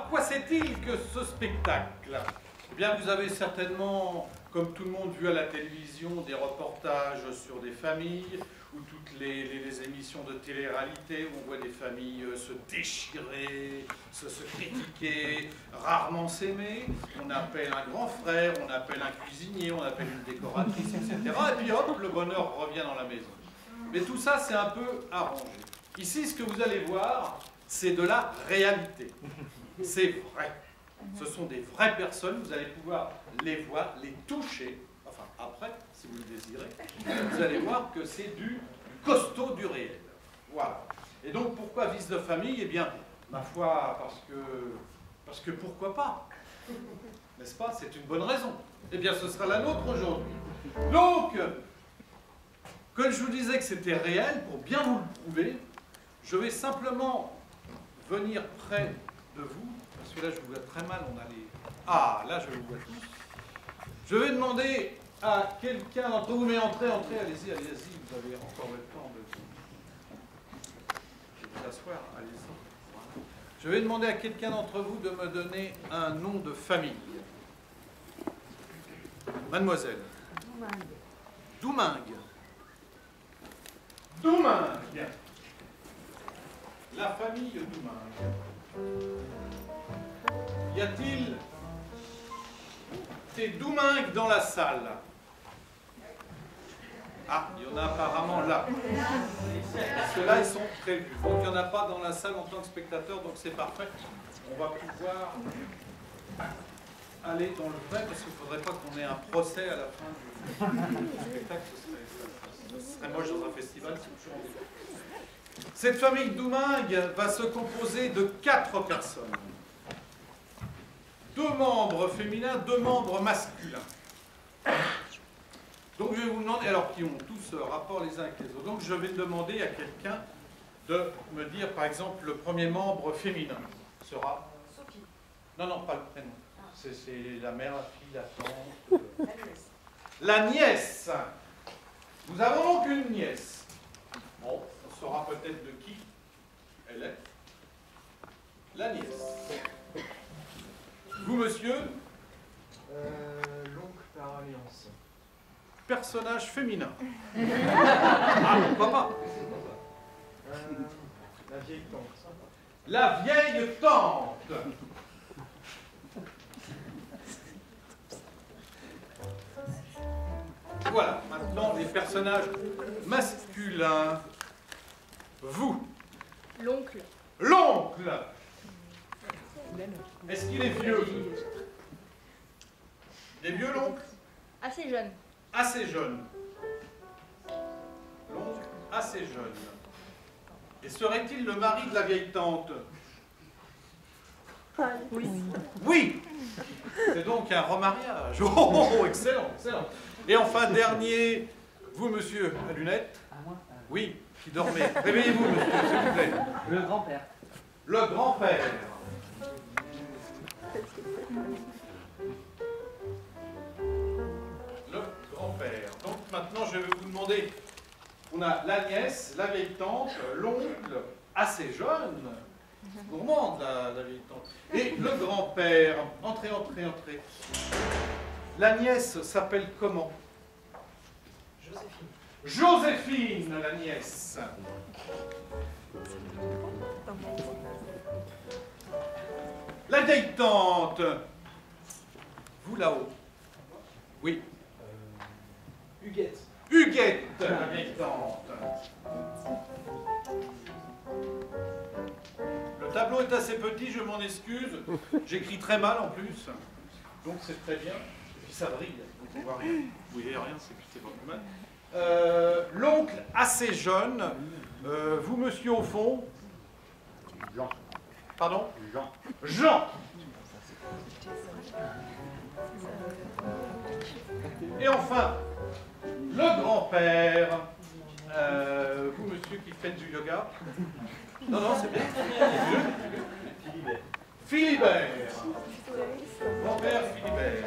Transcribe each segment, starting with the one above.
Alors, quoi c'est-il que ce spectacle? Eh bien, vous avez certainement, comme tout le monde, vu à la télévision des reportages sur des familles, ou toutes les émissions de télé-réalité où on voit des familles se déchirer, se critiquer, rarement s'aimer. On appelle un grand frère, on appelle un cuisinier, on appelle une décoratrice, etc. Et puis hop, le bonheur revient dans la maison. Mais tout ça, c'est un peu arrangé. Ici, ce que vous allez voir, c'est de la réalité. C'est vrai. Ce sont des vraies personnes, vous allez pouvoir les voir, les toucher. Enfin, après, si vous le désirez, vous allez voir que c'est du costaud, du réel. Voilà. Et donc, pourquoi Vice de famille? Eh bien, ma foi, parce que pourquoi pas? N'est-ce pas? C'est une bonne raison. Eh bien, ce sera la nôtre aujourd'hui. Donc, comme je vous disais que c'était réel, pour bien vous le prouver, je vais simplement venir près de vous, parce que là, je vous vois très mal, on a les... Ah, là, je vous vois tous. Je vais demander à quelqu'un d'entre vous, mais entrez, allez-y, vous avez encore le temps de vous asseoir, allez-y. Voilà. Je vais demander à quelqu'un d'entre vous de me donner un nom de famille. Mademoiselle. Doumingue. Doumingue. La famille Doumingue. Y a-t-il des Doumingues dans la salle? Ah, il y en a apparemment là. Parce que là, ils sont prévus. Donc, il n'y en a pas dans la salle en tant que spectateur, donc c'est parfait. On va pouvoir aller dans le vrai, parce qu'il ne faudrait pas qu'on ait un procès à la fin du spectacle. Ce serait moche dans un festival, c'est toujours embêtant. Cette famille Doumingue va se composer de 4 personnes. 2 membres féminins, 2 membres masculins. Donc je vais vous demander, alors qui ont tous rapport les uns avec les autres, donc je vais demander à quelqu'un de me dire, par exemple, le premier membre féminin sera... Sophie. Non, pas le prénom. C'est la mère, la fille, la tante... La nièce. La nièce. Nous avons donc une nièce. Bon, on saura peut-être de qui elle est. La nièce. Vous, monsieur? L'oncle par alliance. Personnage féminin. Ah, pourquoi pas? La vieille tante. La vieille tante. Voilà, maintenant les personnages masculins. Vous. L'oncle. L'oncle. Est-ce qu'il est vieux? Il est vieux, l'oncle? Assez jeune. Assez jeune. L'oncle, assez jeune. Et serait-il le mari de la vieille tante? Oui. Oui. C'est donc un remariage. Oh, excellent, excellent. Et enfin, dernier, vous, monsieur, à lunettes? Oui, qui dormait. Réveillez-vous, monsieur, s'il vous plaît. Le grand-père. Le grand-père. Le grand-père. Donc maintenant, je vais vous demander, on a la nièce, la vieille tante, l'oncle, assez jeune, gourmande la vieille tante, et le grand-père. Entrez. La nièce s'appelle comment? Joséphine. Joséphine, la nièce. La vieille tante. Vous là-haut. Oui. Huguette. Huguette, la vieille tante. Le tableau est assez petit, je m'en excuse. J'écris très mal en plus. Donc c'est très bien. Et puis ça brille. Donc on voit rien. Vous voyez rien, c'est pas plus mal. L'oncle assez jeune. Vous, monsieur, au fond. Jean. Pardon? Jean. Jean. Et enfin, le grand-père. Vous, monsieur, qui faites du yoga. Non, c'est bien. Philibert. Philibert. Grand-père Philibert.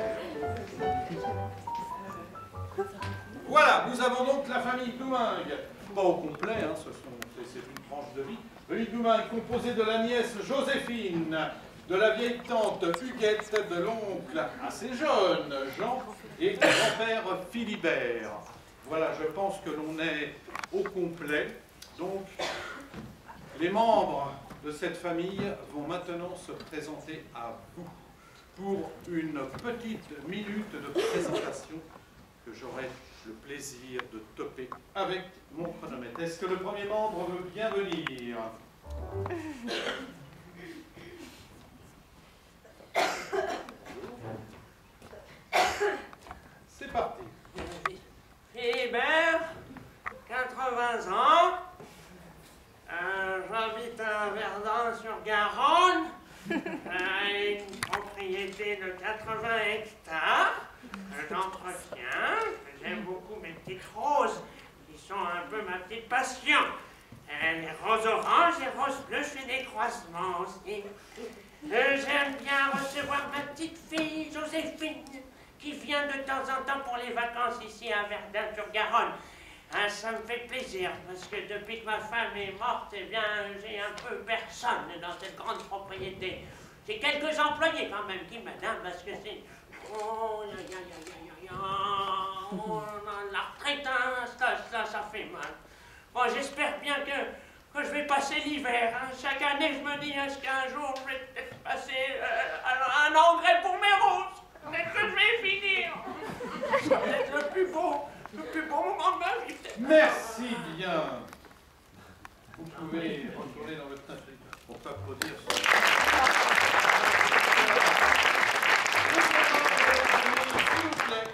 Voilà, nous avons donc la famille Doumingue. Pas au complet, hein, c'est une tranche de vie. Famille Doumingue composée de la nièce Joséphine, de la vieille tante Huguette, de l'oncle assez jeune Jean et du grand-père Philibert. Voilà, je pense que l'on est au complet. Donc, les membres de cette famille vont maintenant se présenter à vous pour une petite minute de présentation que j'aurai le plaisir de topper avec mon chronomètre. Est-ce que le premier membre veut bien venir? C'est parti. Philibert, 80 ans, j'habite à Verdun-sur-Garonne, une propriété de 80 hectares, j'entretiens, j'aime beaucoup mes petites roses, qui sont un peu ma petite passion. Les roses oranges, les roses bleues, je fais des croisements aussi. J'aime bien recevoir ma petite fille, Joséphine, qui vient de temps en temps pour les vacances ici à Verdun-sur-Garonne. Ça me fait plaisir, parce que depuis que ma femme est morte, eh bien, j'ai un peu personne dans cette grande propriété. J'ai quelques employés quand même qui m'aident, parce que c'est... Oh, oh, la retraite, hein, ça fait mal. Bon, j'espère bien que je vais passer l'hiver. Hein. Chaque année, je me dis, est-ce qu'un jour, je vais peut-être passer un engrais pour mes roses? Peut-être que je vais finir. C'est peut-être le plus beau moment de ma vie. Merci bien. Vous pouvez retourner dans votre tâche pour applaudir. S'il vous plaît.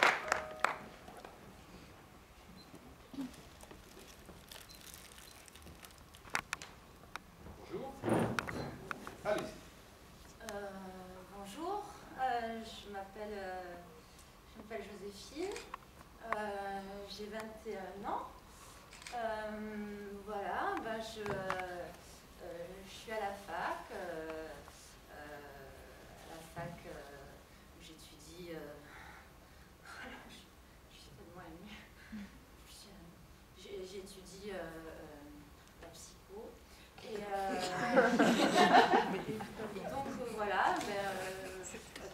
Bonjour. Allez-y. Bonjour, je m'appelle Joséphine, j'ai 21 ans. Voilà, ben je suis à la fac, où j'étudie. Je suis tellement émue. J'étudie la psycho. Et donc voilà,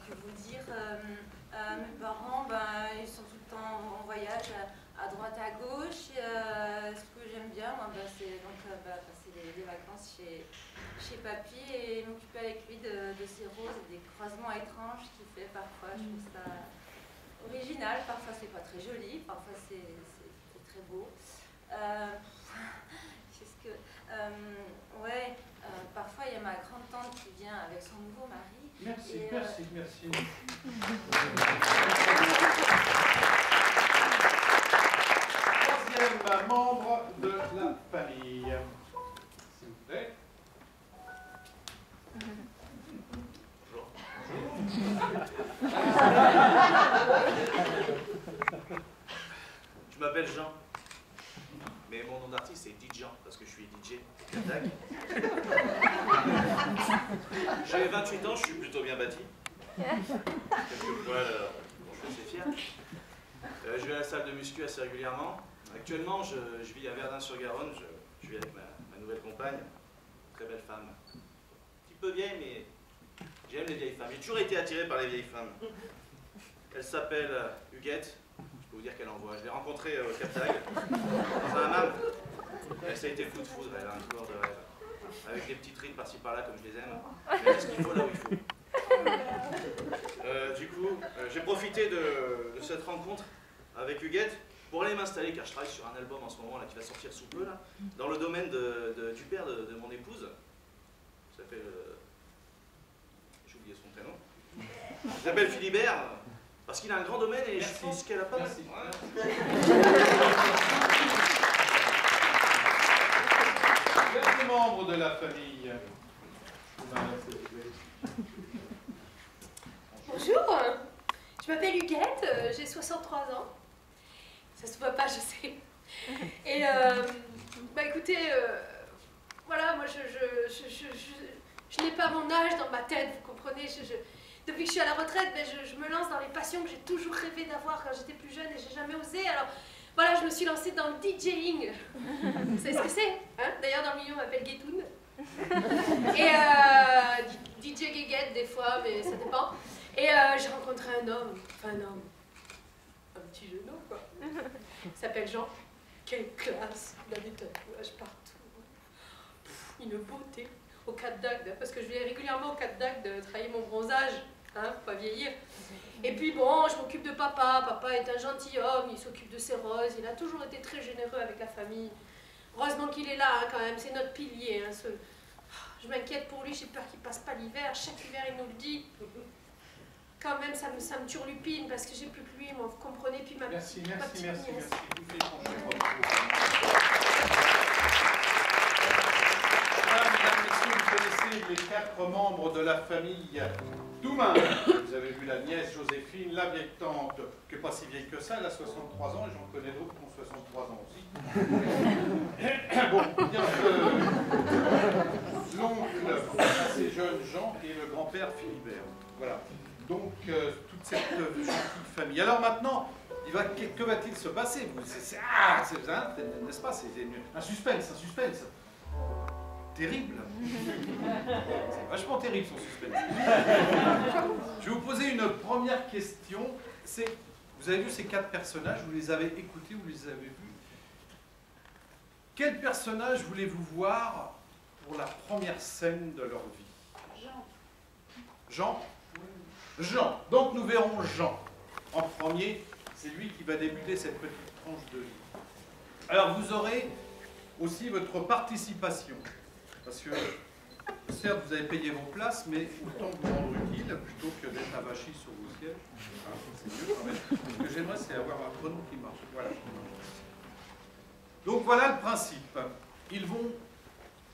que vous dire, mes parents, ils sont tout le temps en voyage à droite à gauche. Ce que j'aime bien, moi, c'est passer les vacances chez papy et m'occuper avec lui de ses roses et des croisements étranges qu'il fait parfois. Je trouve ça original, parfois c'est pas très joli, parfois c'est très beau. Parfois il y a ma grande-tante qui vient avec son nouveau mari. Merci, et, merci. Troisième membre de la famille. S'il vous plaît. Je m'appelle Jean, mais mon nom d'artiste c'est Didjan, parce que je suis DJ. J'ai 28 ans, je suis plutôt bien bâti. Quelques poils dont je suis assez fier. Je vais à la salle de muscu assez régulièrement. Actuellement, je vis à Verdun-sur-Garonne, je vis avec ma nouvelle compagne, très belle femme. Un petit peu vieille, mais j'aime les vieilles femmes. J'ai toujours été attiré par les vieilles femmes. Elle s'appelle Huguette. Je peux vous dire qu'elle envoie. Je l'ai rencontrée au Cap-Tag, dans un hammam. Ça a été le coup de foudre, elle a un couleur de rêve. Avec des petites rides par-ci par-là, comme je les aime. Mais ce qu'il faut là où il faut. Du coup, j'ai profité de cette rencontre avec Huguette pour aller m'installer, car je travaille sur un album en ce moment là, qui va sortir sous peu, là, dans le domaine du père de mon épouse. Ça s'appelle... j'ai oublié son prénom. Il s'appelle Philibert. Parce qu'il a un grand domaine et je pense qu'elle a pas... Merci. Dernier membre de la famille. Bonjour, je m'appelle Huguette, j'ai 63 ans. Ça se voit pas, je sais. Et écoutez, voilà, moi je n'ai pas mon âge dans ma tête, vous comprenez. Depuis que je suis à la retraite, je me lance dans les passions que j'ai toujours rêvé d'avoir quand j'étais plus jeune et j'ai jamais osé. Alors voilà, je me suis lancée dans le DJing. Vous savez ce que c'est, hein? D'ailleurs, dans le milieu, on m'appelle Guetoun. Et DJ Guéguette, mais ça dépend. Et j'ai rencontré un homme, un petit jeune homme, quoi. Il s'appelle Jean. Quelle classe, il a des tatouages partout. Une beauté. Au Cat d'Agde, parce que je vais régulièrement au Cat d'Agde travailler mon bronzage, hein, pour pas vieillir. Et puis bon, je m'occupe de papa. Papa est un gentilhomme, il s'occupe de ses roses, il a toujours été très généreux avec la famille. Heureusement qu'il est là, hein, quand même, c'est notre pilier. Hein, Je m'inquiète pour lui, j'ai peur qu'il passe pas l'hiver. Chaque hiver, il nous le dit. Quand même, ça me turlupine parce que j'ai plus que lui, moi, vous comprenez. Puis ma Merci. petite nièce. Vous faites changer votre Voilà, mesdames, messieurs, vous connaissez les 4 membres de la famille Doumain. Vous avez vu la nièce Joséphine, la vieille tante, qui n'est pas si vieille que ça, elle a 63 ans, et j'en connais d'autres qui ont 63 ans aussi. Bon, bien l'oncle assez jeune Jean et le grand-père Philibert. Voilà. Donc, toute cette gentille famille. Alors maintenant, que va-t-il se passer? N'est-ce pas? C'est un suspense. Terrible. C'est vachement terrible son suspense. Je vais vous poser une première question. Vous avez vu ces 4 personnages, vous les avez écoutés, vous les avez vus. Quel personnage voulez-vous voir pour la première scène de leur vie? Jean? Jean. Donc nous verrons Jean. En premier, c'est lui qui va débuter cette petite tranche de vie. Alors vous aurez aussi votre participation. Parce que, certes, vous avez payé vos places, mais autant vous rendre utile plutôt que d'être avachi sur vos sièges. Hein, c'est mieux quand même. Ce que j'aimerais, c'est avoir un chrono qui marche. Voilà. Donc voilà le principe. Ils vont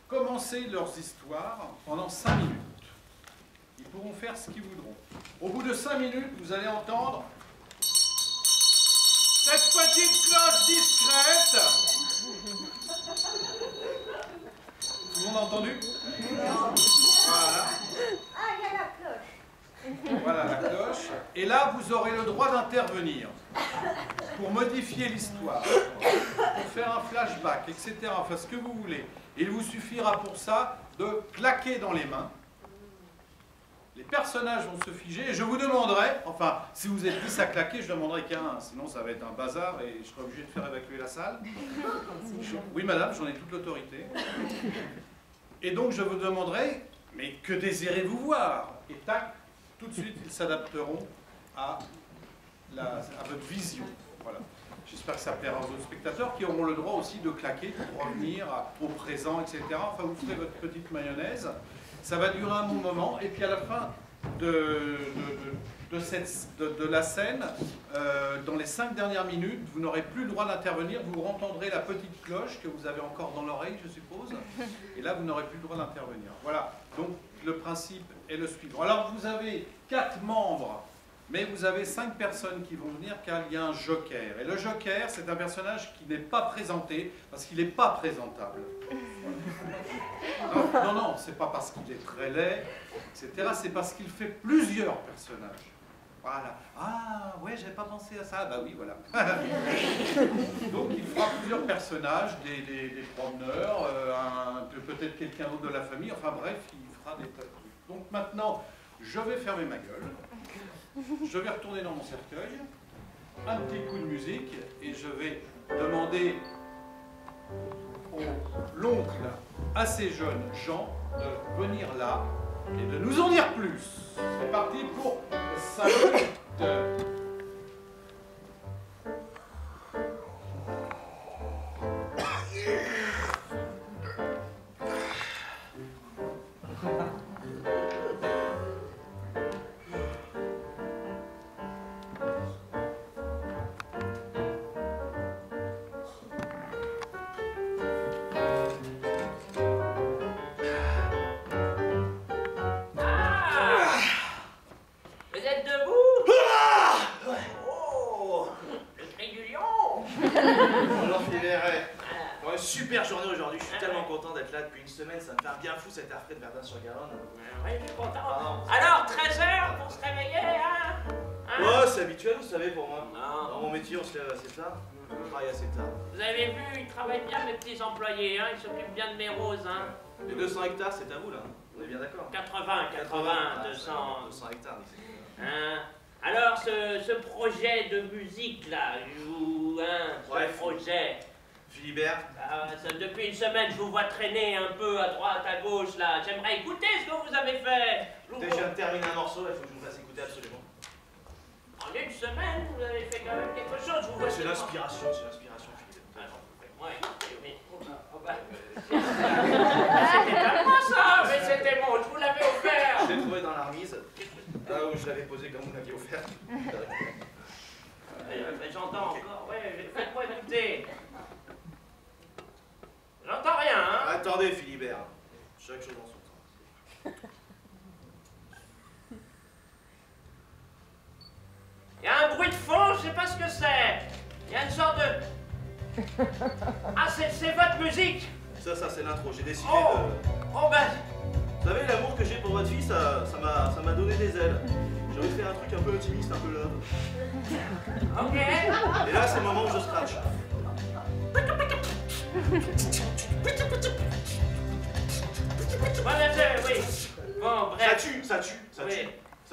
commencer leurs histoires pendant 5 minutes. Ils pourront faire ce qu'ils voudront. Au bout de 5 minutes, vous allez entendre cette petite cloche discrète. Tout le monde a entendu? Voilà. Ah, il y a la cloche. Voilà la cloche. Et là, vous aurez le droit d'intervenir pour modifier l'histoire, pour faire un flashback, etc. Enfin, ce que vous voulez. Et il vous suffira pour ça de claquer dans les mains. Les personnages vont se figer et je vous demanderai, enfin, si vous êtes 10 à claquer, je demanderai qu'un, sinon ça va être un bazar et je serai obligé de faire évacuer la salle. Oui, madame, j'en ai toute l'autorité. Et donc je vous demanderai, mais que désirez-vous voir? Et tac, tout de suite, ils s'adapteront à votre vision. Voilà. J'espère que ça plaira aux autres spectateurs qui auront le droit aussi de claquer pour revenir au présent, etc. Enfin, vous ferez votre petite mayonnaise. Ça va durer un bon moment, et puis à la fin de la scène, dans les 5 dernières minutes, vous n'aurez plus le droit d'intervenir, vous entendrez la petite cloche que vous avez encore dans l'oreille, je suppose, et là vous n'aurez plus le droit d'intervenir. Voilà, donc le principe est le suivant. Alors vous avez 4 membres, mais vous avez 5 personnes qui vont venir car il y a un joker. Et le joker, c'est un personnage qui n'est pas présenté parce qu'il n'est pas présentable. Non, c'est pas parce qu'il est très laid, etc. C'est parce qu'il fait plusieurs personnages. Voilà. Ah, ouais, j'avais pas pensé à ça. Bah oui, voilà. Donc il fera plusieurs personnages, des promeneurs, peut-être quelqu'un d'autre de la famille. Enfin bref, il fera des tas de trucs. Donc maintenant, je vais fermer ma gueule. Je vais retourner dans mon cercueil. Un petit coup de musique et je vais demander l'oncle assez jeune Jean de venir là et de nous en dire plus. C'est parti pour 5 minutes. Super journée aujourd'hui, je suis tellement content d'être là depuis une semaine, ça me fait un bien fou cet air frais de Verdun-sur-Garonne. Oui, je suis content. Pardon. Alors, 13h pour se réveiller, hein? Ouais, c'est habituel, vous savez, pour moi. Non. Dans mon métier, on se lève assez tard, on travaille assez tard. Vous avez vu, ils travaillent bien, mes petits employés, hein? Ils s'occupent bien de mes roses, hein? Les 200 hectares, c'est à vous, là. On est est bien d'accord. 80, 200... 200 hectares ici. Hein? Alors, ce projet de musique, là, ou ce Bref. projet... Philibert, Depuis une semaine, je vous vois traîner un peu à droite, à gauche, là. J'aimerais écouter ce que vous avez fait. dès que je viens de terminer un morceau, il faut que je vous fasse écouter absolument. En une semaine, vous avez fait quand même quelque chose. Je vous vois C'est tellement- l'inspiration, Philibert. Ouais, c'était pas moi ça, mais c'était bon, je vous l'avais offert. Je l'ai trouvé dans la remise, là où je l'avais posé comme vous m'aviez offert. Mais j'entends encore, ouais, faites-moi écouter. J'entends rien, hein. Attendez, Philibert. Chaque chose en son temps. Il y a un bruit de fond, je sais pas ce que c'est. Il y a une sorte de... Ah, c'est votre musique. Ça c'est l'intro. J'ai décidé Oh. de... Oh ben, Vous savez, l'amour que j'ai pour votre fille, ça m'a donné des ailes. J'ai envie de faire un truc un peu intimiste, un peu love. ok. Et là, c'est le moment où je scratch. Bon, oui. Bon, bref. Ça Oui.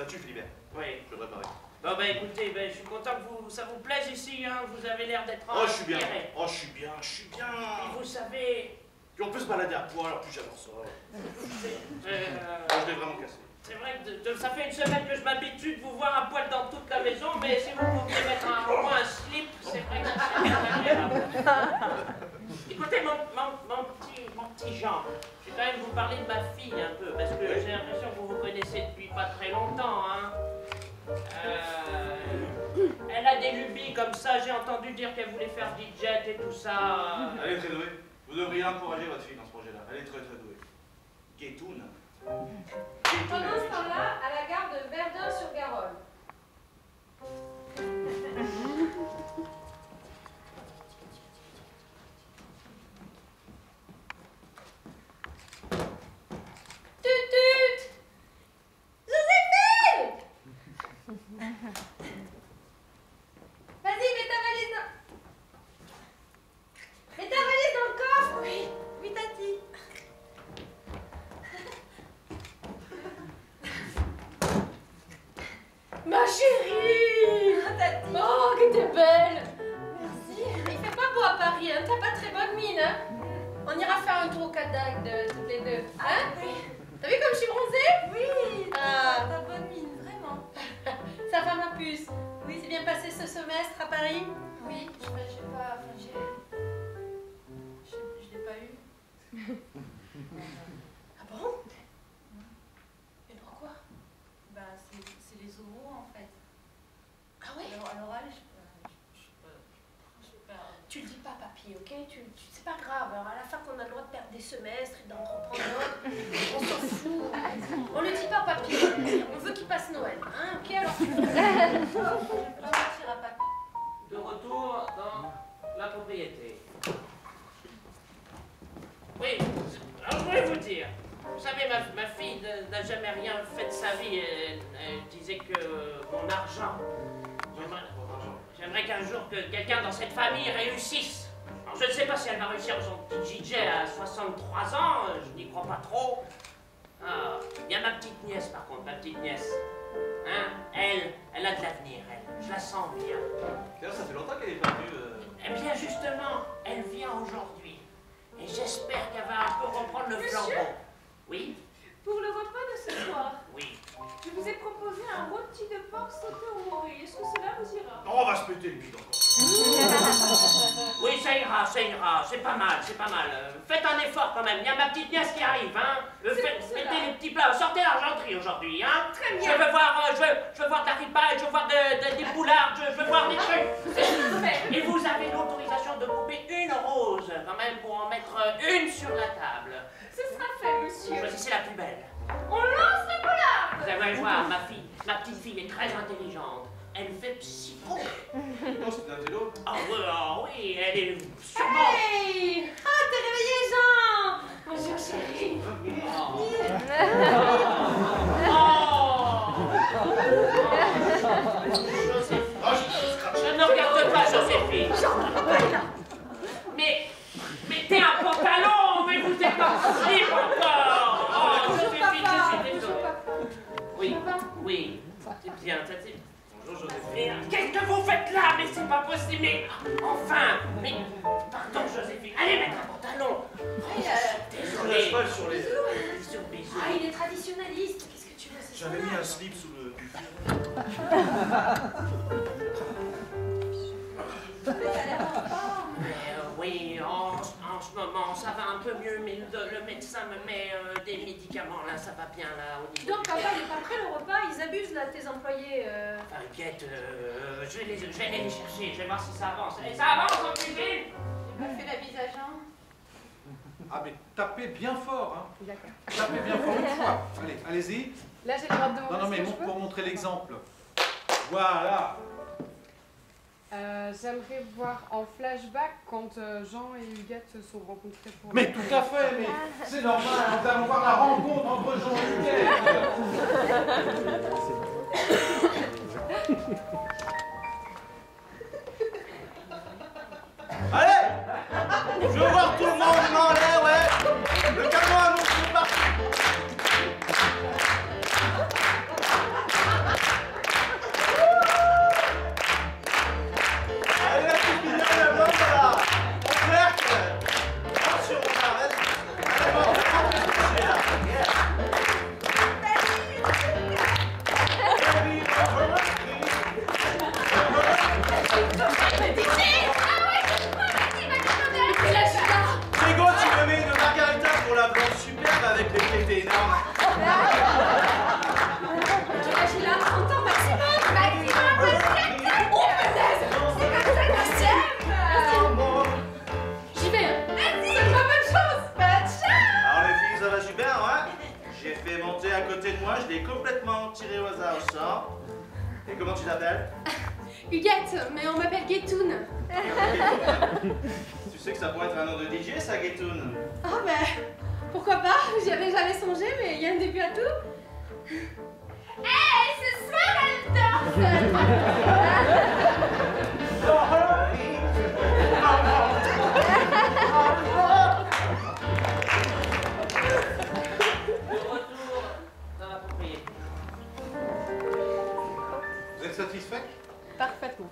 tue, Philibert. Oui. Je vais préparer. Bon, ben écoutez, ben, je suis content que ça vous plaise ici, hein. Vous avez l'air d'être Oh, je suis bien. inspiré. Oh, je suis bien. Puis vous savez... Puis on peut se balader à poil, alors plus j'adore ça. Je l'ai vraiment cassé. C'est vrai que ça fait une semaine que je m'habitue de vous voir à poil dans toute la maison, mais si vous pouviez mettre au moins un slip, c'est vrai que ça serait agréable. Écoutez, mon petit Jean, je vais quand même vous parler de ma fille un peu, parce que j'ai l'impression que vous vous connaissez depuis pas très longtemps, hein. Elle a des lubies comme ça, j'ai entendu dire qu'elle voulait faire DJ et tout ça. Elle est très douée. Vous devriez encourager votre fille dans ce projet-là. Elle est très très douée. Guétoune. Pendant ce temps-là, à la gare de Verdun-sur-Garonne. Tut tut! Joséphine! Vas-y, mets ta valise dans... Mets ta valise dans le coffre! Oui, oui, Tati. Ma chérie! Oh, que t'es belle! Merci. Il fait pas beau à Paris, hein? T'as pas très bonne mine, hein? On ira faire un tour au Cadac toutes les deux, hein? Oui. T'as vu comme je suis bronzée? Oui! Ah. T'as bonne mine, vraiment. Ça va ma puce? Oui. C'est bien passé ce semestre à Paris? Oui, je l'ai pas... Enfin, je l'ai pas eu. Ah bon? Mais pourquoi? Bah, c'est les oraux en fait. Ah ouais? Alors, à l'oral, je sais pas. Tu le dis pas, papy, ok? C'est pas grave. Alors, à la fin, qu'on a le droit de perdre des semestres et d'en reprendre d'autres, on s'en fout. On le dit pas, papy. On veut qu'il passe Noël. Hein, ok? Alors, Je vais pas mentir à papy. De retour dans la propriété. Oui, alors je voulais vous dire, vous savez, ma fille n'a jamais rien fait de sa vie. Elle disait que mon argent, j'aimerais qu'un jour que quelqu'un dans cette famille réussisse. Alors je ne sais pas si elle va réussir son petit DJ à 63 ans, je n'y crois pas trop. Ah, il y a ma petite nièce par contre, ma petite nièce. Hein, elle a de l'avenir, elle. Je la sens bien. D'ailleurs, ça fait longtemps qu'elle est pas venue. Eh bien, justement, elle vient aujourd'hui. Et j'espère qu'elle va un peu reprendre le flambeau. Oui, pour le repas de ce soir, oui. je vous ai proposé un rôti de porc sauté au morue. Est-ce que cela vous ira? Non, on va se péter le bide encore. Oui, ça ira, c'est pas mal, c'est pas mal. Faites un effort quand même, il y a ma petite nièce qui arrive, hein. Mettez les petits plats, sortez l'argenterie aujourd'hui, hein. Très bien. Je veux voir de la ripaille, je veux voir des boulards, je veux voir des trucs. Et vous avez l'autorisation de couper une rose, quand même, pour en mettre une sur la table. Ce sera fait, monsieur. Choisissez la plus belle. On lance le polar. Vous allez voir, ma petite fille est très intelligente. Elle fait psycho. Non, c'est un vélo. Ah oui, elle est sûrement... Hey! Ah, t'es réveillé, Jean! Bonjour, chérie. Joséphine. Je ne regarde pas, Joséphine. Mais t'es un pantalon, mais vous êtes en slip encore. Oh, Joséphine, Oui, c'est bien. Bonjour Joséphine. Qu'est-ce que vous faites là? Mais c'est pas possible. Mais enfin. Mais pardon Joséphine. Allez mettre un pantalon. Désolé. Sur les... Bisous. Ah, il est traditionnaliste. Qu'est-ce que tu veux? C'est J'avais son mis âge. un slip sous le... Oui, en ce moment, ça va un peu mieux, mais le médecin me met des médicaments, là, ça va bien, là, au niveau... Donc, papa, il est pas prêt le repas? Ils abusent, là, tes employés. T'inquiète, je vais aller les chercher, je vais voir si ça avance. Et ça avance en cuisine? J'ai pas fait la bise à Jean. Ah, mais tapez bien fort, hein. D'accord. Tapez bien fort une fois. Allez, allez-y. Là, j'ai le droit de demander Non, mais ce que je peux. pour montrer l'exemple. Voilà. J'aimerais voir en flashback quand Jean et Huguette se sont rencontrés pour... Mais tout à fait, mais c'est normal. Nous allons voir la rencontre entre Jean et Huguette. Allez! Je veux voir tout le monde en l'air, ouais! Le camion annonce le parti! Allez, la petite mignonne, la blonde, là! On claque! Attention, on arrête! Allez, bon, on va coucher, là! Grégo, tu me mets une margarita pour la blonde superbe avec les tétés énormes. Quel âge il a? 30 ans maximum. Oh, punaise! C'est comme ça que j'aime! J'y vais, hein. Ça me va, bonne chance! Bonne chance! Alors les filles, ça va super, ouais? J'ai fait monter à côté de moi, je l'ai complètement tiré au hasard au sort. Et comment tu t'appelles? Huguette, mais on m'appelle Guettoun. Tu sais que ça pourrait être un nom de DJ, ça, Guettoun? Oh, ben, pourquoi pas? J'y avais jamais songé, mais il y a un début à tout. Hey, ce soir, elle De retour dans la propriété. Vous êtes satisfait? Parfaitement.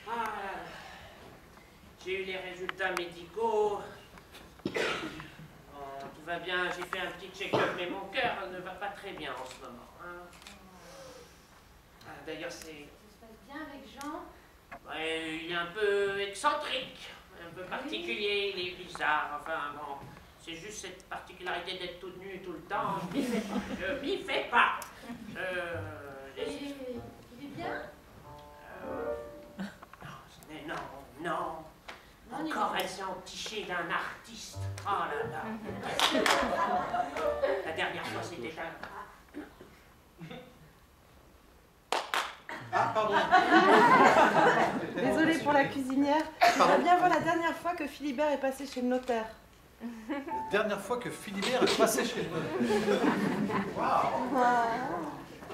Ah, j'ai eu les résultats médicaux. Bon, tout va bien, j'ai fait un petit check-up, mais mon cœur ne va pas très bien en ce moment. Hein. Ah, d'ailleurs, Ça se passe bien avec Jean? ouais, il est un peu excentrique, un peu particulier, il est bizarre. Enfin bon, c'est juste cette particularité d'être tout nu tout le temps. Je m'y fais pas. Je m'y fais pas. Il est bien? Non. Encore elle s'est entichée d'un artiste. Oh là là. La dernière fois, c'était un... Ah, pardon. Désolée pour la cuisinière. J'aimerais bien voir la dernière fois que Philibert est passé chez le notaire. La dernière fois que Philibert est passé chez nous. Waouh.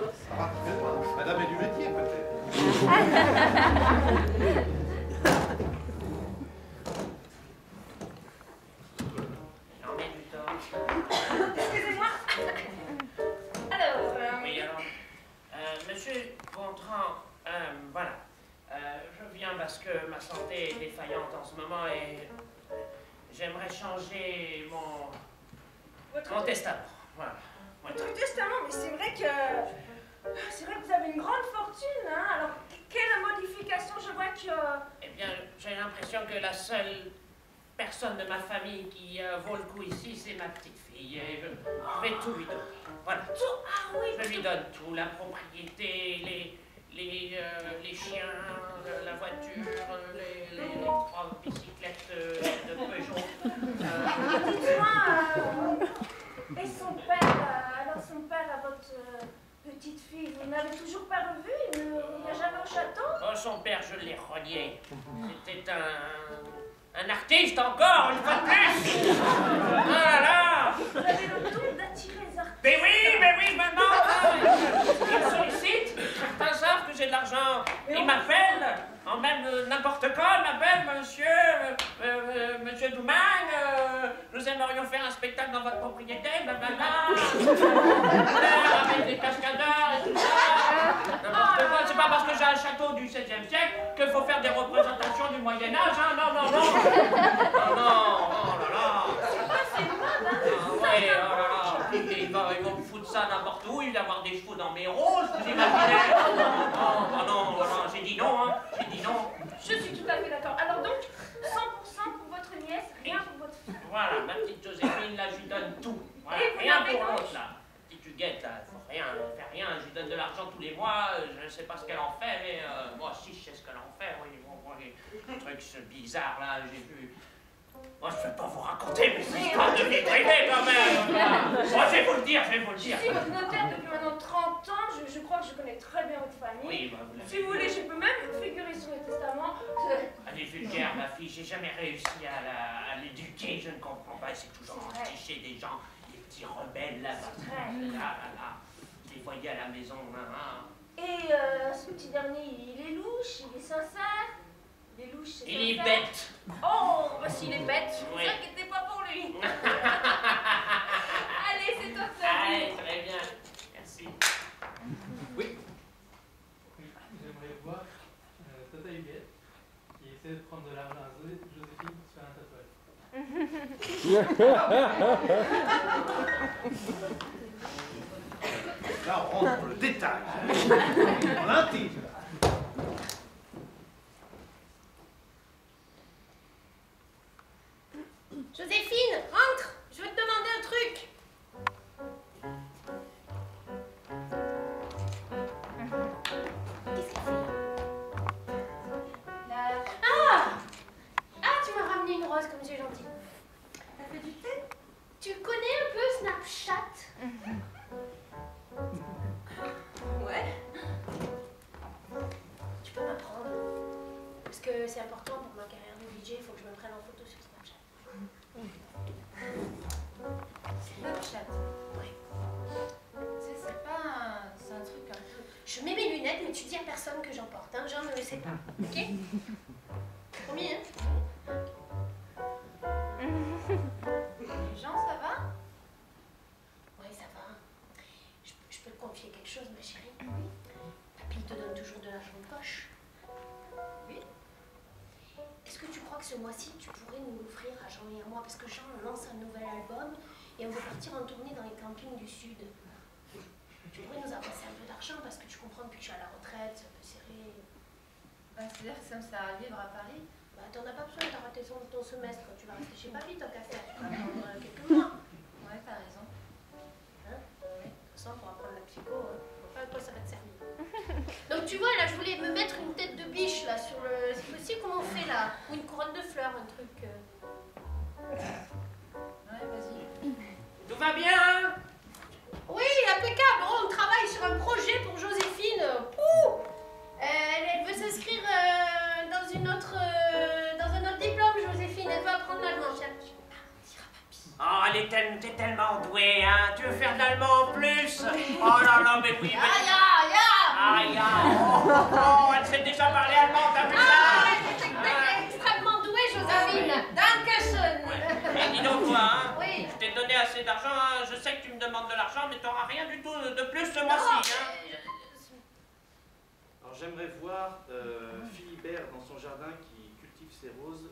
Ça va très bien. Madame est du métier, peut-être. J'en mets du temps. Excusez-moi. Alors, Oui, alors, monsieur Gontran, voilà. Je viens parce que ma santé est défaillante en ce moment et j'aimerais changer mon testament. Voilà. Votre testament, mais c'est vrai que vous avez une grande fortune, hein. Alors, quelle modification? Je vois que... Eh bien, j'ai l'impression que la seule personne de ma famille qui vaut le coup ici, c'est ma petite fille. Et je vais tout lui donner. Voilà. Tout... Ah oui, Je lui donne tout, la propriété, les chiens, la voiture, les 3 bicyclettes de Peugeot. dites-moi, et son père, alors son père à votre petite fille, vous n'avez toujours pas revu? Il n'y a jamais au château? Oh, son père, je l'ai renié. C'était un artiste encore, une fois de plus. Ah là. Vous avez le don d'attirer les artistes. Mais oui, maman. Il sollicite. Certains savent que j'ai de l'argent. Il m'appelle, en même n'importe quand, il m'appelle, monsieur Doumagne, nous aimerions faire un spectacle dans votre propriété, blablabla. Avec des siècle qu'il faut faire des représentations du Moyen-Âge, hein. Non, non, non. Non, non, oh là là. C'est mode, hein. Ouais, oh là là. Ils vont me foutre ça n'importe où, il va y avoir des chevaux dans mes roses, vous imaginez? Oh non, non, j'ai dit non, hein. J'ai dit non. Je suis tout à fait d'accord. Alors donc, 100% pour votre nièce, rien pour votre fille. Voilà, ma petite Joséphine, là, je lui donne tout. Voilà, Et vous rien l'avez pour donc l'autre, là. Petite Huguette, là, faut rien, faire rien. Je lui donne de l'argent tous les mois, je ne sais pas ce qu'elle en fait, mais moi aussi, je sais ce qu'elle en fait. Oui, bon, les trucs bizarres, là, j'ai vu. Moi, je ne vais pas vous raconter mes histoires de vie privée, quand même. Moi, je vais vous le dire, je vais vous le Je dire. suis votre notaire depuis maintenant 30 ans, je crois que je connais très bien votre famille. Oui, bah, vous l'avez Si vous voulez, je peux même figurer sur le testament. Elle est vulgaire, ma fille, j'ai jamais réussi à l'éduquer, je ne comprends pas, c'est toujours entiché des gens, des petits rebelles là-bas. Là. Je les voyais à la maison, hein. Et ce petit dernier, il est louche, il est sincère. Il est louche, c'est sincère. Il est bête. Oh, bah s'il est bête, ne Oui. vous inquiétez pas pour lui. Allez, c'est toi ça. Allez, très bien. Merci. Oui. J'aimerais voir Tata Huguette qui essaie de prendre de l'argent à Joséphine pour se faire un tatouage. Là, on rentre dans le détail. Dans l'intime. Joséphine, rentre. Je veux te demander un truc. Qu'est-ce qu'elle fait là? Ah, tu m'as ramené une rose comme c'est gentil. T'as fait du thé? Tu connais un peu Snapchat? Ouais. Tu peux m'apprendre? Parce que c'est important pour ma carrière de DJ, il faut que je me prenne en photo sur Snapchat. Snapchat? Ouais. C'est pas un... C'est un truc un peu... Je mets mes lunettes, mais tu dis à personne que j'en porte, hein, genre ne le sais pas, ok? Promis, hein? Les gens, ça va? Oui, ça va. Je peux te confier quelque chose, ma chérie? Oui. Papy te donne toujours de l'argent de poche. Oui. Est-ce que tu crois que ce mois-ci, tu pourrais nous l'offrir à Jean et à moi? Parce que Jean lance un nouvel album et on veut partir en tournée dans les campings du Sud. Tu pourrais nous avancer un peu d'argent parce que tu comprends, depuis que je suis à la retraite, c'est un peu serré. C'est-à-dire que ça me sert à vivre à Paris? Bah, t'en as pas besoin, t'as raté ton semestre. Quand tu vas rester chez papy, tant qu'à faire. Tu vas attendre quelques mois. Ouais, t'as raison. Hein? Oui. De toute façon, pour apprendre la psycho, on voit pas à quoi ça va te servir. Donc tu vois, là, je voulais me mettre une tête de biche, là, sur le... C'est possible, comment on fait, là? Ou une couronne de fleurs, un truc... Ouais, vas-y. Tout va bien? Oui, impeccable. Oh, on travaille sur un projet pour Joséphine. Pouh, elle veut s'inscrire dans un autre diplôme, Joséphine. Elle veut apprendre l'allemand. Je vais pas mentir à papy. Oh, t'es tellement douée, hein. Tu veux faire de l'allemand en plus? Oh là là, mais oui, mais... Aïe, oh, elle sait déjà parler allemand, t'as vu ça? T'es extrêmement douée, Joséphine. Dankeschön. Et dis donc, toi, hein. Oui. Je t'ai donné assez d'argent, hein. Je sais que tu me demandes de l'argent, mais t'auras rien du tout de plus ce mois-ci, hein. Alors j'aimerais voir Philibert dans son jardin qui cultive ses roses.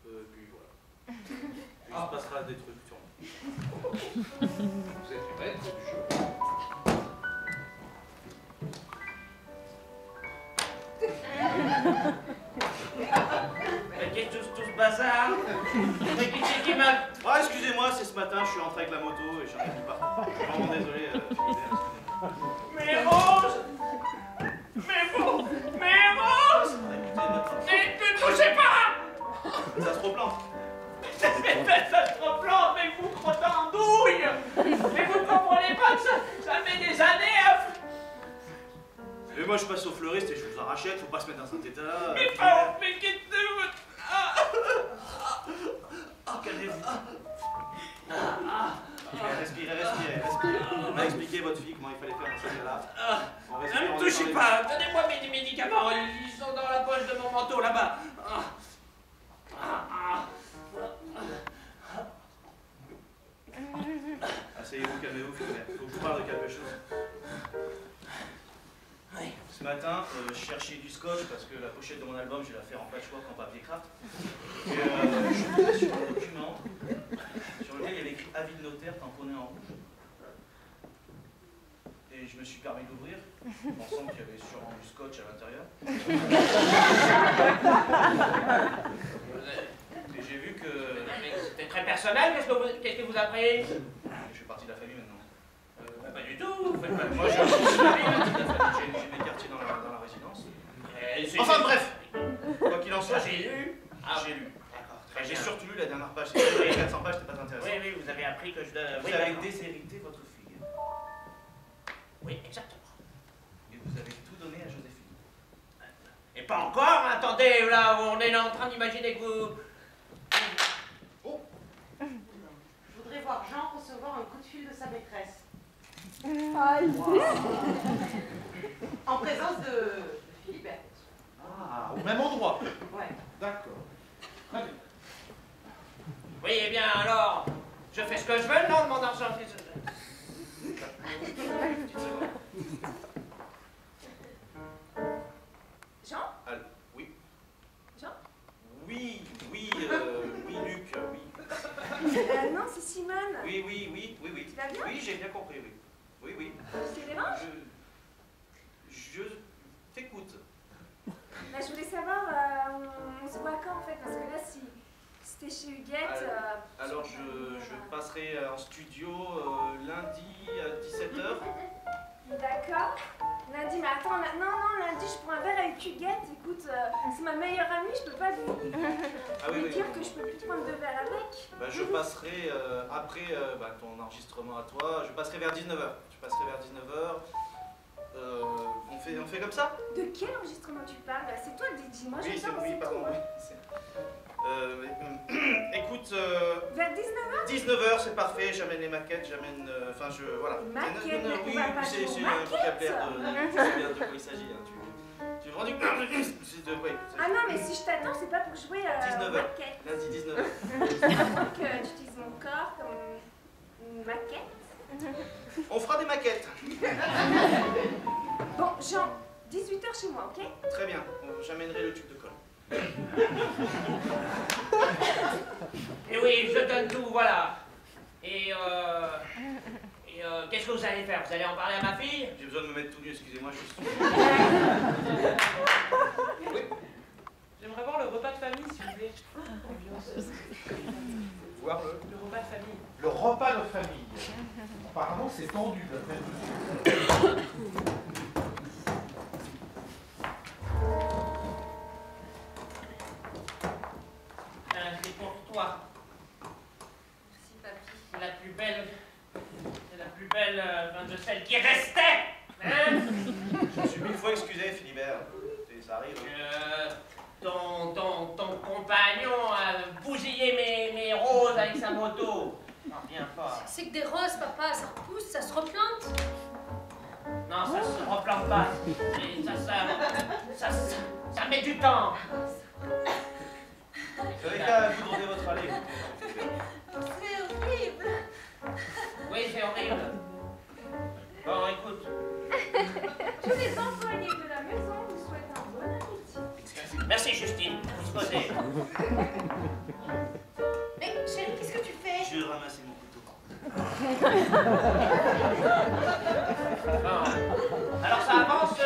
Puis voilà. Puis il se passera des trucs sur moi. Vous êtes maître du jeu. Mais qu'est-ce que tout ce bazar? Mais qui m'a... Ah, excusez-moi, c'est ce matin, je suis rentré avec la moto et j'en ai mis partout. Je suis vraiment désolé, Philibert, excusez-moi. Mais les roses! Mais roses! Ne touchez pas! Ça se replante. Ça se replante, mais vous crottez en douille! Mais vous ne comprenez pas que ça met des années à... Mais moi je passe au fleuriste et je vous en rachète, faut pas se mettre dans cet état. Mais qu'est-ce que... Calmez-vous. Respirez. On m'a expliqué votre fille comment il fallait faire dans ce cas-là. Ne me touchez pas, donnez-moi mes médicaments, ils sont dans la poche de mon manteau là-bas. Asseyez-vous, calmez-vous, Philibert. Faut que je vous parle de quelque chose. Oui. Ce matin, je cherchais du scotch parce que la pochette de mon album, je vais la faire en patchwork en papier craft. Et je suis tombé sur un document sur lequel il y avait écrit avis de notaire tamponné en rouge. Et je me suis permis d'ouvrir, pensant qu'il y avait sûrement du scotch à l'intérieur. Et j'ai vu que... C'était très personnel, qu'est-ce que vous apprenez? Je fais partie de la famille maintenant. Pas du tout. Moi, je suis de la famille, j'ai mes quartiers dans la résidence. Enfin bref, quoi qu'il en soit, j'ai lu. J'ai lu. D'accord, J'ai très bien. surtout lu la dernière page. Les 400 pages, c'était pas intéressant. Oui, oui, vous avez appris que je dois... Vous avez déshérité votre fille. Oui, exactement. Et vous avez tout donné à Joséphine. Et pas encore, attendez, là, on est là en train d'imaginer que vous... Je voudrais voir Jean recevoir un coup de fil de sa maîtresse. En présence de Philibert. Ah, au même endroit. Ouais. D'accord. Très bien. Oui, eh bien, alors, je fais ce que je veux, non, de mon argent. Jean? Allô, oui. Jean? Oui, oui, Luc, oui. Non, c'est Simone. Oui, oui, oui, oui, oui. Tu vas bien? Oui, j'ai bien compris, oui. Oui, oui. Tu te déranges? Je t'écoute. Bah, je voulais savoir, on se voit quand en fait? Parce que là, si c'était chez Huguette... Alors, je passerai en studio lundi à 17h. D'accord. Lundi, mais attends, non, lundi, je prends un verre avec Huguette. Écoute, c'est ma meilleure amie, je peux pas lui dire que je peux plus prendre de verre avec. Bah, je passerai après ton enregistrement à toi, je passerai vers 19h. On fait comme ça? De quel enregistrement tu parles? C'est toi, DJ. Moi, Oui, j'adore, oui, c'est pardon, tout. oui. Écoute, Vers 19h? 19h, c'est parfait, j'amène les maquettes, voilà. Maquettes, mais Oui, on va pas c'est jouer aux un vocabulaire maquettes. tu sais bien de quoi il s'agit. Tu es vendu oui. Ah non, mais si je t'attends, c'est pas pour jouer aux 19h, maquettes. lundi 19h. Donc, tu utilises mon corps comme une maquette. On fera des maquettes. Bon, Jean, 18h chez moi, ok? Très bien, j'amènerai le tube de colle. Et oui, je donne tout, voilà. Et qu'est-ce que vous allez faire? Vous allez en parler à ma fille? J'ai besoin de me mettre tout nu, excusez-moi, je suis... Oui. J'aimerais voir le repas de famille, s'il vous plaît. Voir le repas de famille. Le repas de famille. Apparemment, c'est tendu. C'est pour toi. Merci, papy. C'est la plus belle de celles qui restaient. Hein? Je me suis 1000 fois excusé, Philibert. Ça arrive. Ton compagnon a bousillé mes roses avec sa moto. Non, viens pas. C'est que des roses, papa, ça repousse, ça se replante. Non, ça se replante pas. Ça met du temps. Vous avez qu'à goudronner votre allée. C'est horrible. Oui, c'est horrible. Bon, écoute. Tous les employés de la maison vous souhaitent un bon appétit. Merci, Justine. Disposez. Mais chérie, qu'est-ce que tu fais? Je vais ramasser mon couteau. Bon. Alors, ça avance,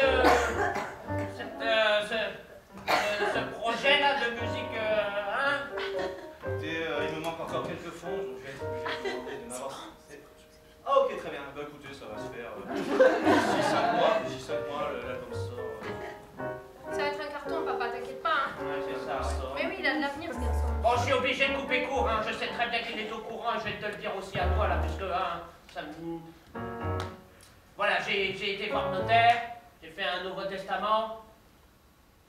ce projet-là de musique, hein? Écoutez, il me manque encore quelques fonds, donc je vais être obligé de vous demander de m'avancer. Ah, ok, très bien. Bah écoutez, ça va se faire. D'ici 5 mois, l'album sort. Ça va être un carton, papa, t'inquiète pas. Hein. Ouais, c'est ça. Mais oui, il a de l'avenir, ce garçon. Bon, je suis obligé de couper court, hein. Je sais très bien qu'il est au courant et je vais te le dire aussi à toi, là, puisque, hein, ça me... Voilà, j'ai été voir le notaire, j'ai fait un Nouveau Testament.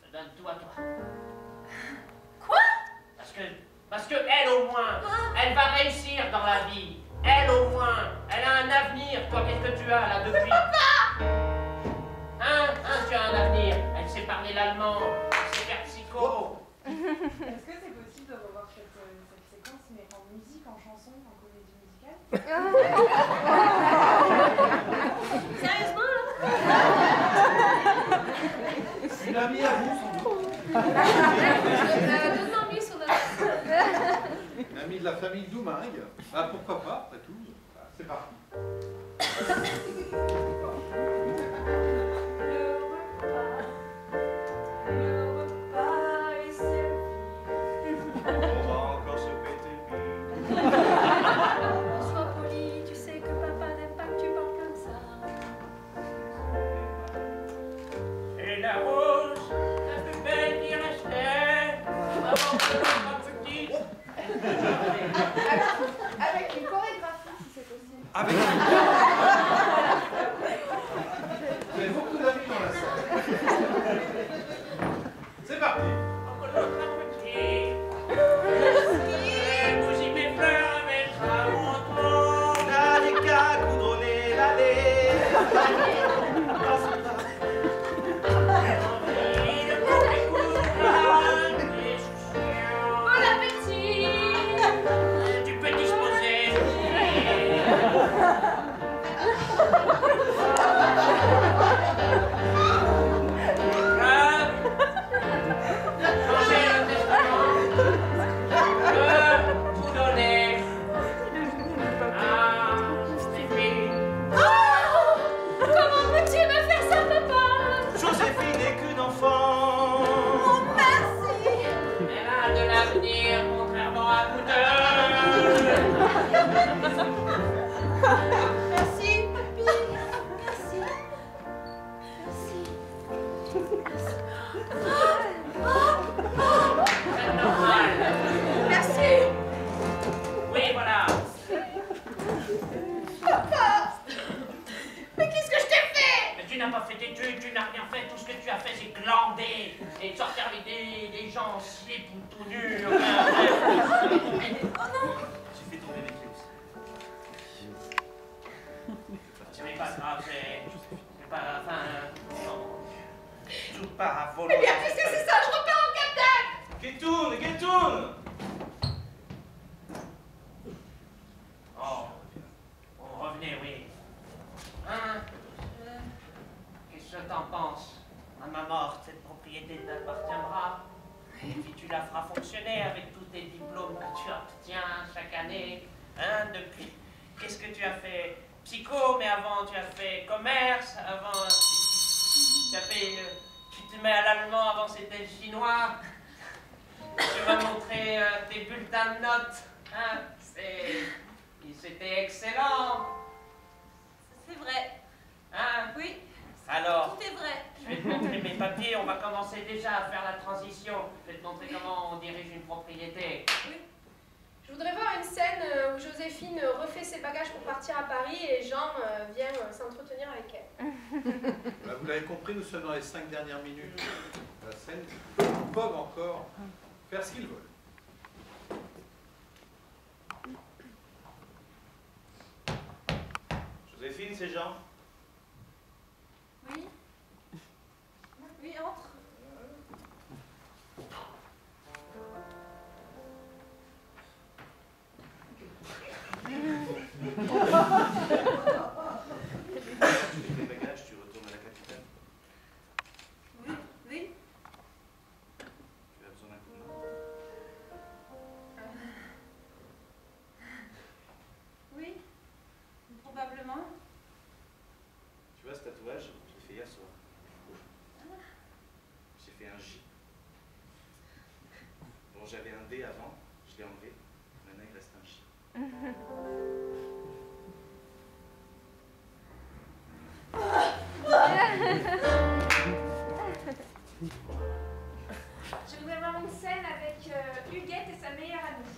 Je donne tout à toi. Quoi? Parce que elle, au moins, elle va réussir dans la vie. Elle, au moins, elle a un avenir. Toi, qu'est-ce que tu as, là, depuis? Papa! Hein, tu as un avenir. Elle sait parler l'allemand, elle sait faire psycho. Est-ce que c'est possible de revoir cette séquence, mais en musique, en chanson, en comédie musicale? Sérieusement, là? Donne-en lui son adresse. Un ami de la famille Doumingue. Ah, pourquoi pas, après tout. Ah, c'est parti. On va encore se péter le cul. Sois poli, tu sais que papa n'aime pas que tu parles comme ça. Et la rose, la plus belle qui restait, avant que l'autre petit. Avec une chorégraphie, si c'est possible. Avec Vous avez beaucoup d'amis dans la salle. C'est parti. Avant que l'autre petit. Vous y mes fleurs avec ça mon trône. La des cas coudronner l'allée. Bon appétit! Tu peux disposer. Changez le testament. Je vous donnez. Ah, Stéphine. Oh! Comment peux-tu me faire ça, papa? Joséphine n'est qu'une enfant. Oh, merci! Elle a de l'avenir, contrairement à vous deux. Merci, papy. Merci. Merci. C'est normal. Merci. Oui, voilà. Papa! Mais qu'est-ce que je t'ai fait? Mais tu n'as pas fait d'études, tu n'as rien fait. Tout ce que tu as fait, c'est glander et sortir avec des gens en slip ou tout nus. Oh non! J'ai fait tomber mes clés aussi. C'est pas grave, c'est pas grave. Enfin, non. Tout part à volo. Eh bien, puisque c'est ça, je repars en Cap Guetourne, Guetourne. Oh, revenez, oui. Hein? Qu'est-ce que t'en penses? À ma mort, cette propriété t'appartiendra. Et puis tu la feras fonctionner avec tous tes diplômes que tu obtiens chaque année. Hein? Depuis. Qu'est-ce que tu as fait? Psycho, mais avant tu as fait commerce, avant. Tu as fait. Tu te mets à l'allemand, avant c'était le chinois. Tu m'as montré tes bulletins de notes. Hein? C'était excellent. C'est vrai. Hein? Oui, Alors, tout est vrai. je vais te montrer mes papiers. On va commencer déjà à faire la transition. Je vais te montrer comment on dirige une propriété. Oui. Je voudrais voir une scène où Joséphine refait ses bagages pour partir à Paris et Jean vient s'entretenir avec elle. Là, vous l'avez compris, nous sommes dans les 5 dernières minutes de la scène. Ils peuvent encore faire ce qu'ils veulent. Joséphine, c'est Jean. Oui. Oui, entre. Tes bagages, tu retournes à la capitale. Oui, oui. Tu as besoin d'un coup de main. Oui. Probablement. Tu vois ce tatouage, je l'ai fait hier soir. J'ai fait un J. Bon, j'avais un D avant, je l'ai enlevé. Maintenant, il reste un J. Je voudrais voir une scène avec Huguette et sa meilleure amie.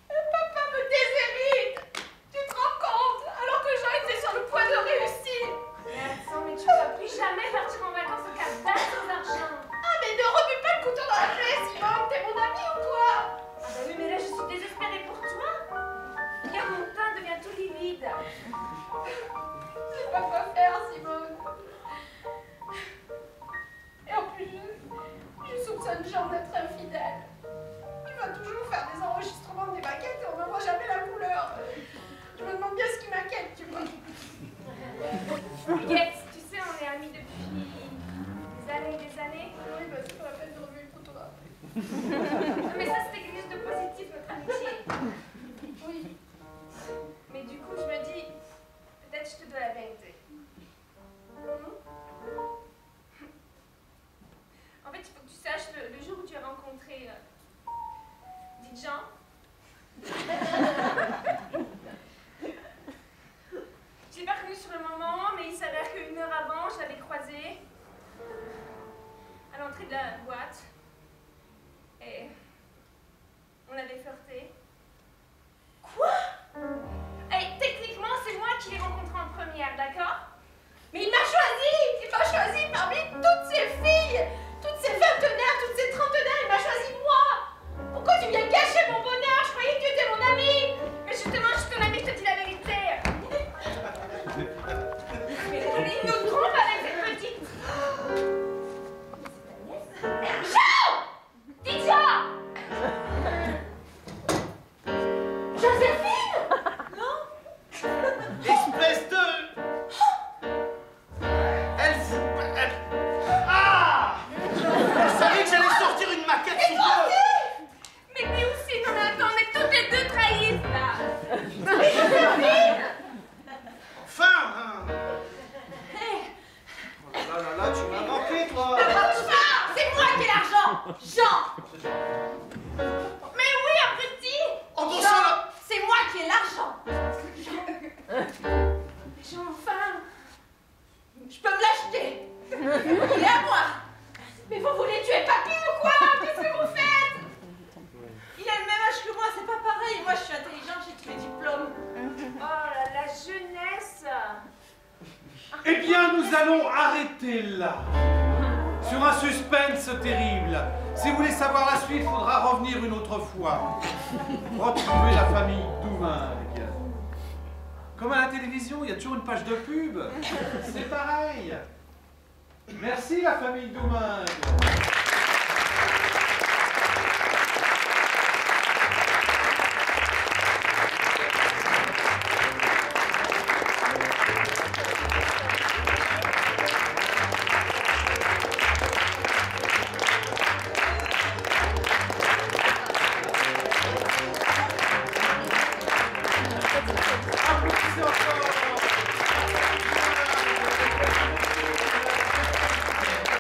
Papa me déshérite! Tu te rends compte? Alors que Jean était sur le point de réussir! Mais attends, mais tu ne vas plus jamais partir en vacances au Cap d'Agde sans argent. Ah, mais ne remets pas le couteau dans la plaie, Simone! T'es mon ami ou quoi? Ah bah oui, mais là, je suis désespérée pour toi. Regarde, mon teint devient tout livide. Je sais pas quoi faire, Simone. bien, nous allons arrêter là. Sur un suspense terrible. Si vous voulez savoir la suite, il faudra revenir une autre fois. Retrouver la famille Doumingue. Comme à la télévision, il y a toujours une page de pub. C'est pareil. Merci la famille Doumingue.